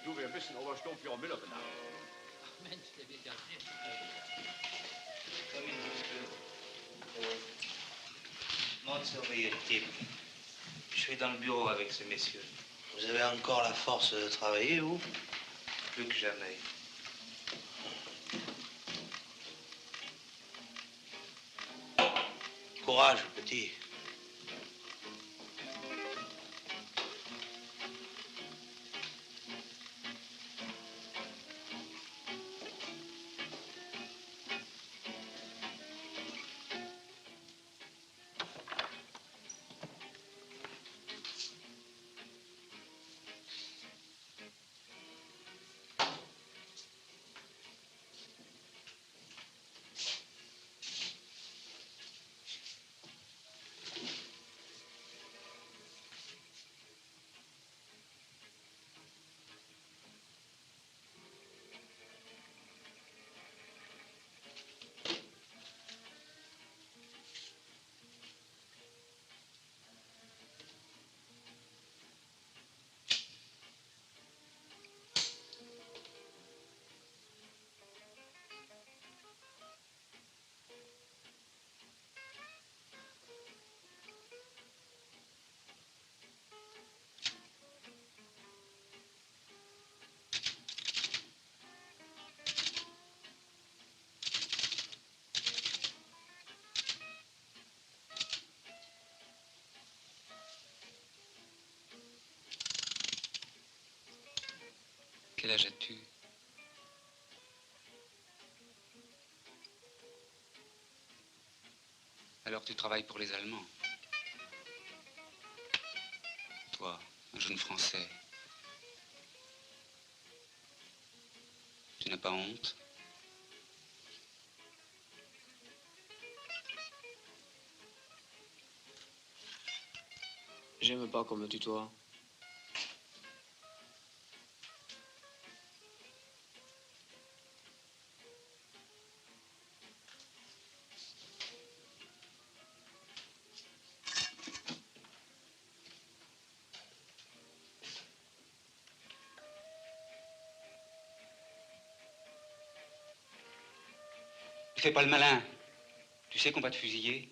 Du wäre ein bisschen Oberstumpf für Müller benannt. Ach Mensch, der wird ja sehr Monte surveiller le type. Je suis dans le bureau avec ces messieurs. Vous avez encore la force de travailler, vous? Plus que jamais. Courage, petit. Quel âge as-tu? Alors tu travailles pour les Allemands. Toi, un jeune Français. Tu n'as pas honte? J'aime pas qu'on me tutoie. Ne fais pas le malin. Tu sais qu'on va te fusiller.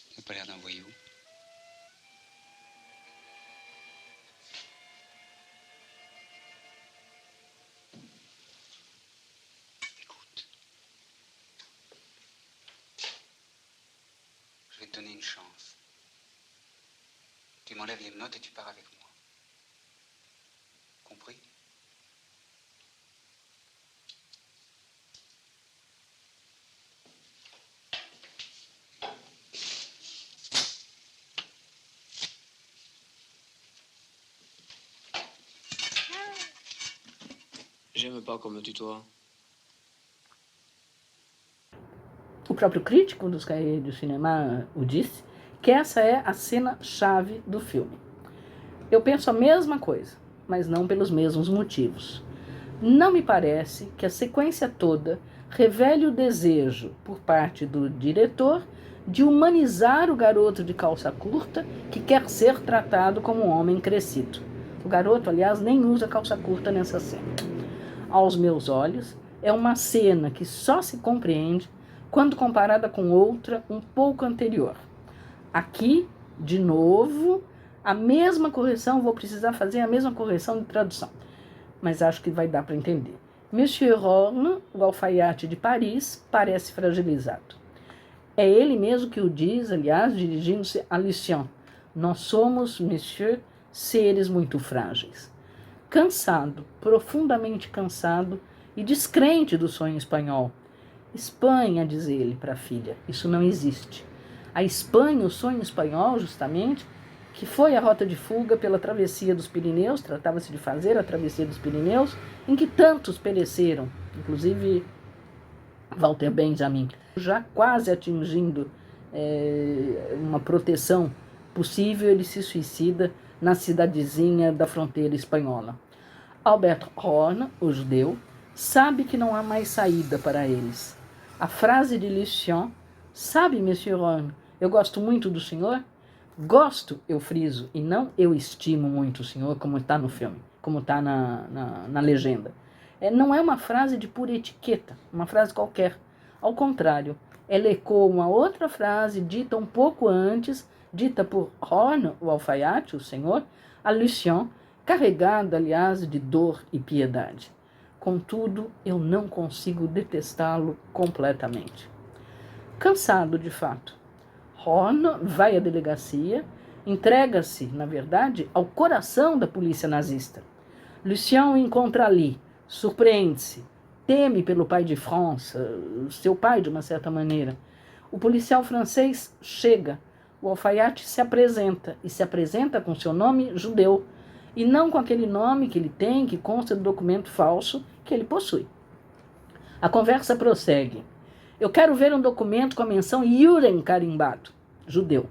Tu n'as pas l'air d'un voyou. Je vais te donner une chance. Tu m'enlèves les menottes et tu pars avec moi. Compris? J'aime pas qu'on me tutoie. O próprio crítico dos Cahiers du Cinéma o disse, que essa é a cena-chave do filme. Eu penso a mesma coisa, mas não pelos mesmos motivos. Não me parece que a sequência toda revele o desejo, por parte do diretor, de humanizar o garoto de calça curta que quer ser tratado como um homem crescido. O garoto, aliás, nem usa calça curta nessa cena. Aos meus olhos, é uma cena que só se compreende quando comparada com outra um pouco anterior. Aqui, de novo, a mesma correção, vou precisar fazer a mesma correção de tradução, mas acho que vai dar para entender. Monsieur Horn, o alfaiate de Paris, parece fragilizado. É ele mesmo que o diz, aliás, dirigindo-se a Lucien. Nós somos, monsieur, seres muito frágeis. Cansado, profundamente cansado e descrente do sonho espanhol. Espanha, diz ele para a filha, isso não existe. A Espanha, o sonho espanhol, justamente, que foi a rota de fuga pela travessia dos Pirineus, tratava-se de fazer a travessia dos Pirineus, em que tantos pereceram, inclusive Walter Benjamin, já quase atingindo uma proteção possível, ele se suicida na cidadezinha da fronteira espanhola. Albert Horn, o judeu, sabe que não há mais saída para eles. A frase de Lucien, sabe, Monsieur Horn, eu gosto muito do senhor? Gosto, eu friso, e não eu estimo muito o senhor, como está no filme, como está na legenda. Não é uma frase de pura etiqueta, uma frase qualquer. Ao contrário, ela ecoa uma outra frase dita um pouco antes, dita por Horn, o alfaiate, o senhor, a Lucien, carregada, aliás, de dor e piedade. Contudo, eu não consigo detestá-lo completamente. Cansado, de fato, Horn vai à delegacia, entrega-se, na verdade, ao coração da polícia nazista. Lucien o encontra ali, surpreende-se, teme pelo pai de France, seu pai de uma certa maneira. O policial francês chega, o alfaiate se apresenta, e se apresenta com seu nome judeu, e não com aquele nome que ele tem, que consta do documento falso que ele possui. A conversa prossegue. Eu quero ver um documento com a menção Juden carimbado, judeu.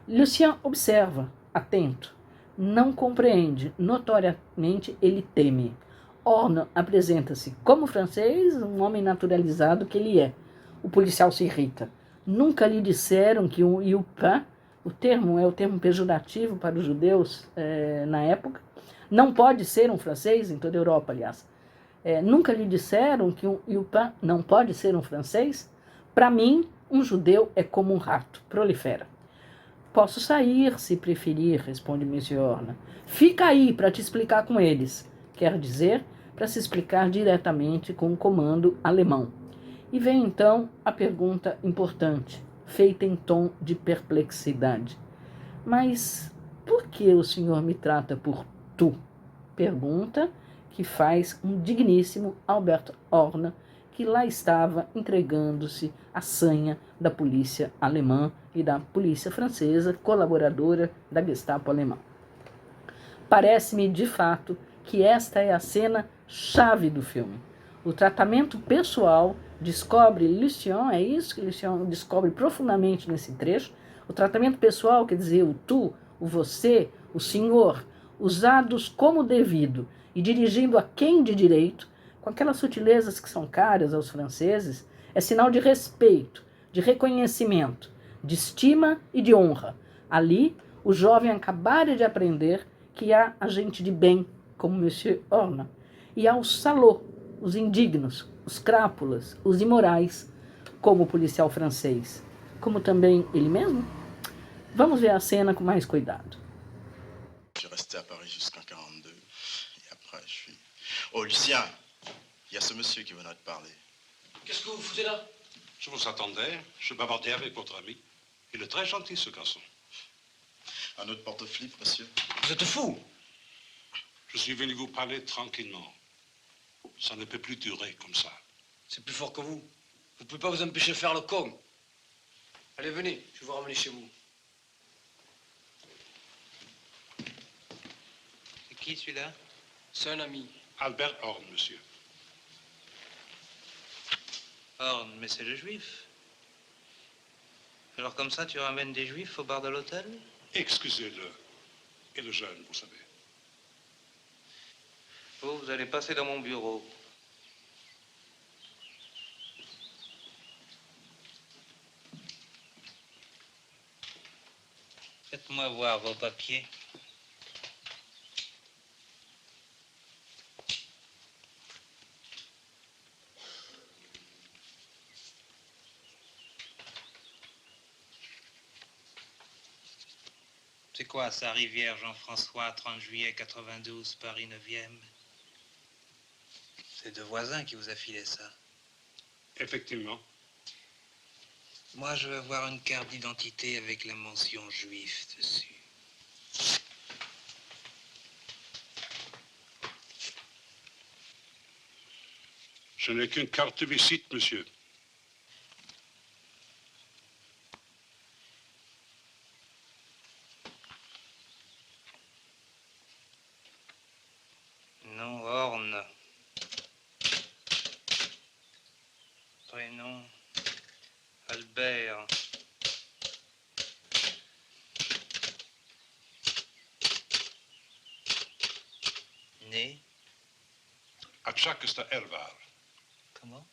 Lucien observa, atento. Não compreende, notoriamente ele teme. Horn apresenta-se como francês, um homem naturalizado que ele é. O policial se irrita. Nunca lhe disseram que um Yupin, o termo é o termo pejorativo para os judeus na época, não pode ser um francês, em toda a Europa, aliás. Nunca lhe disseram que um Yupin não pode ser um francês? Para mim, um judeu é como um rato, prolifera. Posso sair, se preferir, responde Monsieur Horner. Fica aí para te explicar com eles. Quer dizer, para se explicar diretamente com o comando alemão. E vem então a pergunta importante, feita em tom de perplexidade. Mas por que o senhor me trata por tu? Pergunta que faz um digníssimo Albert Horner, que lá estava entregando-se à sanha da polícia alemã e da polícia francesa, colaboradora da Gestapo alemã. Parece-me, de fato, que esta é a cena chave do filme. O tratamento pessoal descobre Lucien, é isso que Lucien descobre profundamente nesse trecho. O tratamento pessoal, quer dizer, o tu, o você, o senhor, usados como devido e dirigindo a quem de direito, com aquelas sutilezas que são caras aos franceses, é sinal de respeito, de reconhecimento, de estima e de honra. Ali, o jovem acabara de aprender que há a gente de bem, como Monsieur Horner, e há os salauds, os indignos, os crápulas, os imorais, como o policial francês, como também ele mesmo. Vamos ver a cena com mais cuidado. Je suis resté à Paris jusqu'en 42, et après je suis... Oh Lucien, il y a ce monsieur qui venait de parler. Qu'est-ce que vous foutez là? Je vous attendais, je bavardais avec votre ami. Il est très gentil, ce garçon. Un autre porte-flip, monsieur. Vous êtes fou? Je suis venu vous parler tranquillement. Ça ne peut plus durer comme ça. C'est plus fort que vous. Vous pouvez pas vous empêcher de faire le con. Allez, venez, je vais vous ramener chez vous. C'est qui celui-là? C'est un ami. Albert Horn, monsieur. Horn, mais c'est le juif. Alors comme ça, tu ramènes des juifs au bar de l'hôtel? Excusez-le. Et le jeune, vous savez. Vous allez passer dans mon bureau. Faites-moi voir vos papiers. C'est quoi ça, Rivière Jean-François, 30 juillet 92, Paris 9e? C'est deux voisins qui vous a filé ça. Effectivement. Moi, je veux voir une carte d'identité avec la mention juif dessus. Je n'ai qu'une carte de visite, monsieur. Nom Horn. Prénom Albert. Né À Tchaksta Elvar. comment?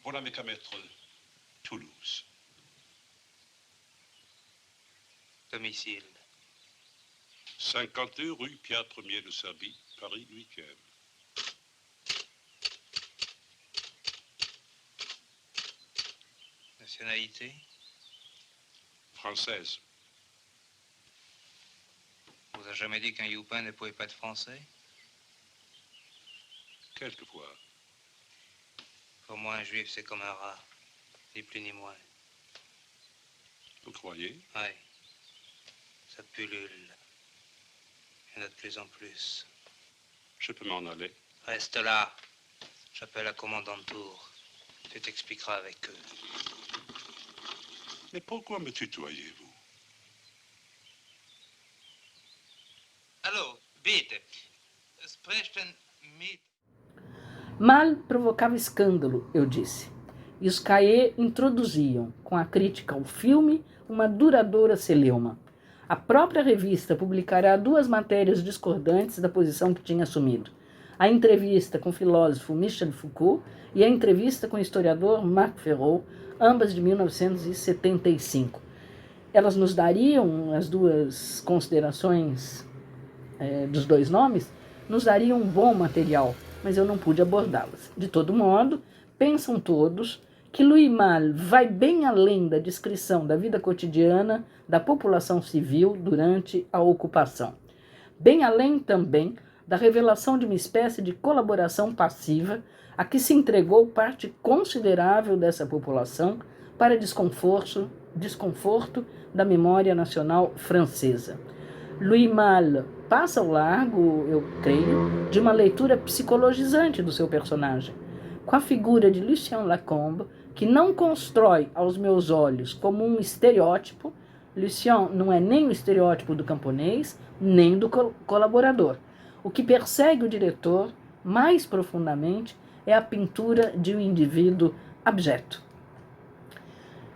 Voilà mes camètres. Toulouse. Domicile 52 rue Pierre Ier de Serbie, Paris 8e. Nationalité Française. On vous a jamais dit qu'un youpin ne pouvait pas être français? Quelquefois. Pour moi, un juif, c'est comme un rat. Ni plus ni moins. Vous croyez? Oui. Ça pullule. Il y en a de plus en plus. Je peux m'en aller. Reste là. J'appelle la commandanture. Tu t'expliqueras avec eux. Mais pourquoi me tutoyez-vous? Allô, bitte. Sprechen mit... Mal provocava escândalo, eu disse. E os cahiers introduziam, com a crítica ao filme, uma duradoura celeuma. A própria revista publicará 2 matérias discordantes da posição que tinha assumido. A entrevista com o filósofo Michel Foucault e a entrevista com o historiador Marc Ferraud, ambas de 1975. Elas nos dariam, as 2 considerações dos 2 nomes, nos dariam um bom material, mas eu não pude abordá-las. De todo modo, pensam todos que Louis Malle vai bem além da descrição da vida cotidiana da população civil durante a ocupação. Bem além também da revelação de uma espécie de colaboração passiva a que se entregou parte considerável dessa população para desconforto da memória nacional francesa. Louis Malle passa ao largo, eu creio, de uma leitura psicologizante do seu personagem, com a figura de Lucien Lacombe, que não constrói aos meus olhos como um estereótipo. Lucien não é nem o estereótipo do camponês, nem do colaborador. O que persegue o diretor, mais profundamente, é a pintura de um indivíduo abjeto.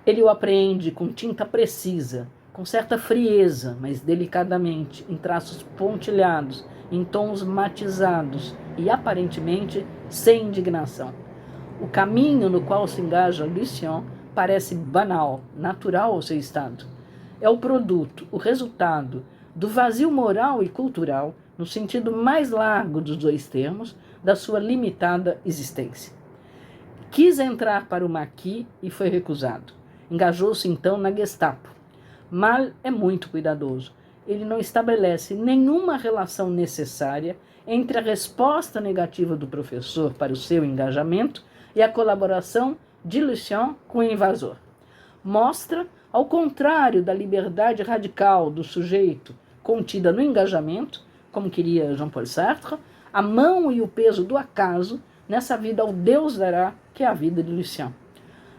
Ele o apreende com tinta precisa, com certa frieza, mas delicadamente, em traços pontilhados, em tons matizados e aparentemente sem indignação. O caminho no qual se engaja Lucien parece banal, natural ao seu estado. É o produto, o resultado do vazio moral e cultural, no sentido mais largo dos dois termos, da sua limitada existência. Quis entrar para o maquis e foi recusado. Engajou-se então na Gestapo. Malle é muito cuidadoso. Ele não estabelece nenhuma relação necessária entre a resposta negativa do professor para o seu engajamento e a colaboração de Lucien com o invasor. Mostra, ao contrário da liberdade radical do sujeito contida no engajamento, como queria Jean-Paul Sartre, a mão e o peso do acaso nessa vida ao Deus dará, que é a vida de Lucien.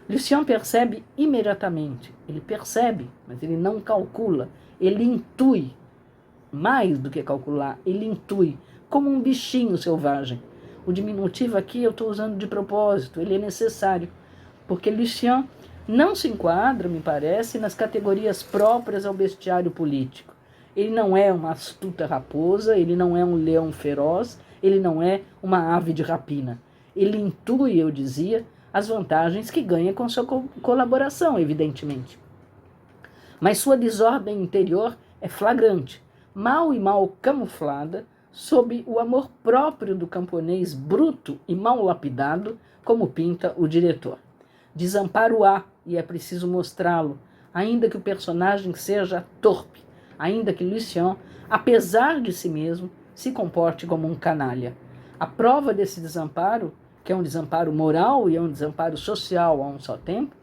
Lucien percebe imediatamente, ele percebe, mas ele não calcula, ele intui, mais do que calcular, ele intui, como um bichinho selvagem. O diminutivo aqui eu estou usando de propósito, ele é necessário, porque Lucien não se enquadra, me parece, nas categorias próprias ao bestiário político. Ele não é uma astuta raposa, ele não é um leão feroz, ele não é uma ave de rapina. Ele intui, eu dizia, as vantagens que ganha com sua colaboração, evidentemente. Mas sua desordem interior é flagrante, mal e mal camuflada, sob o amor próprio do camponês bruto e mal lapidado, como pinta o diretor. Desamparo há, e é preciso mostrá-lo, ainda que o personagem seja torpe, ainda que Lucien, apesar de si mesmo, se comporte como um canalha. A prova desse desamparo, que é um desamparo moral e é um desamparo social a um só tempo,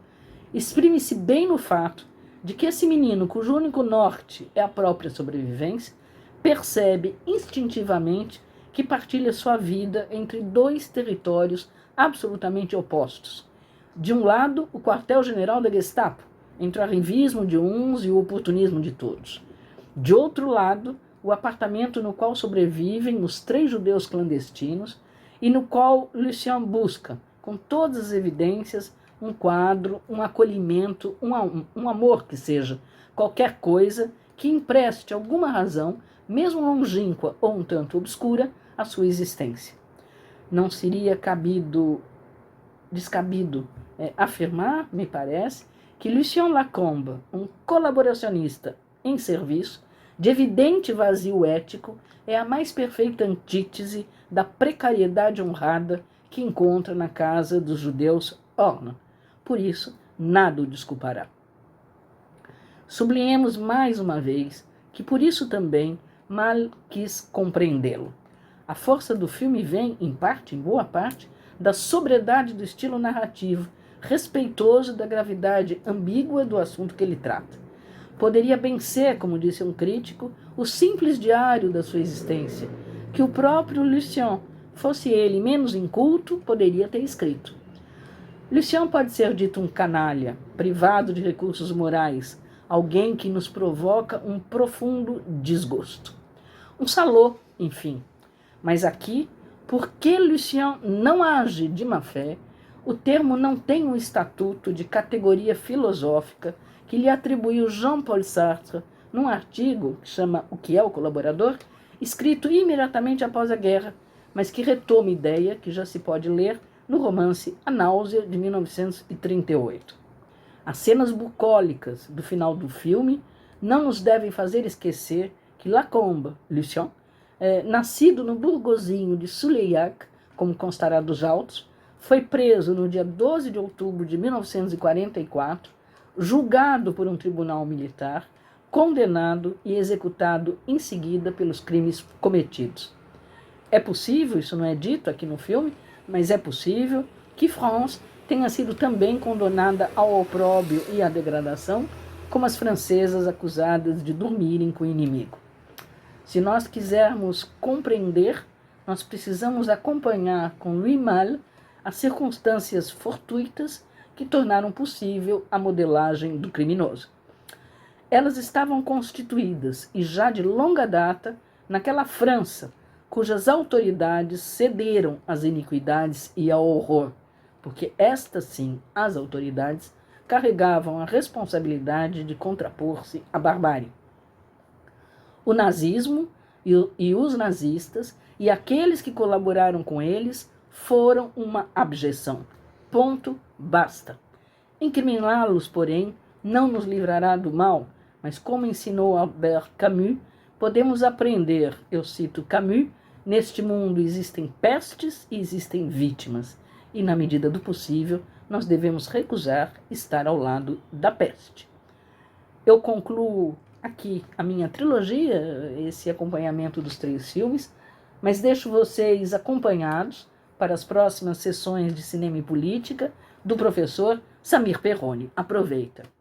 exprime-se bem no fato de que esse menino, cujo único norte é a própria sobrevivência, percebe instintivamente que partilha sua vida entre dois territórios absolutamente opostos. De um lado, o quartel-general da Gestapo, entre o arrivismo de uns e o oportunismo de todos. De outro lado, o apartamento no qual sobrevivem os 3 judeus clandestinos e no qual Lucien busca, com todas as evidências, um quadro, um acolhimento, um amor que seja, qualquer coisa que empreste alguma razão, mesmo longínqua ou um tanto obscura, à sua existência. Não seria descabido afirmar, me parece, que Lucien Lacombe, um colaboracionista em serviço, de evidente vazio ético, é a mais perfeita antítese da precariedade honrada que encontra na casa dos judeus Orna. Por isso, nada o desculpará. Sublinhemos mais uma vez que por isso também Malle quis compreendê-lo. A força do filme vem, em parte, em boa parte, da sobriedade do estilo narrativo, respeitoso da gravidade ambígua do assunto que ele trata. Poderia bem ser, como disse um crítico, o simples diário da sua existência, que o próprio Lucien, fosse ele menos inculto, poderia ter escrito. Lucien pode ser dito um canalha, privado de recursos morais, alguém que nos provoca um profundo desgosto. Um salô, enfim. Mas aqui, porque Lucien não age de má fé, o termo não tem um estatuto de categoria filosófica que lhe atribuiu Jean-Paul Sartre num artigo que chama O que é o colaborador, escrito imediatamente após a guerra, mas que retoma ideia que já se pode ler no romance A Náusea, de 1938. As cenas bucólicas do final do filme não nos devem fazer esquecer que Lacombe, Lucien, nascido no burgozinho de Suleillac, como constará dos autos, foi preso no dia 12 de outubro de 1944, julgado por um tribunal militar, condenado e executado em seguida pelos crimes cometidos. É possível, isso não é dito aqui no filme, mas é possível que France tenha sido também condenada ao opróbrio e à degradação, como as francesas acusadas de dormirem com o inimigo. Se nós quisermos compreender, nós precisamos acompanhar com Louis Malle as circunstâncias fortuitas que tornaram possível a modelagem do criminoso. Elas estavam constituídas, e já de longa data, naquela França, cujas autoridades cederam às iniquidades e ao horror, porque estas sim, as autoridades, carregavam a responsabilidade de contrapor-se à barbárie. O nazismo e os nazistas e aqueles que colaboraram com eles foram uma abjeção. Ponto, basta. Incriminá-los, porém, não nos livrará do mal, mas como ensinou Albert Camus, podemos aprender, eu cito Camus, neste mundo existem pestes e existem vítimas, e na medida do possível, nós devemos recusar estar ao lado da peste. Eu concluo aqui a minha trilogia, esse acompanhamento dos 3 filmes, mas deixo vocês acompanhados para as próximas sessões de Cinema e Política do professor Samir Perrone. Aproveita!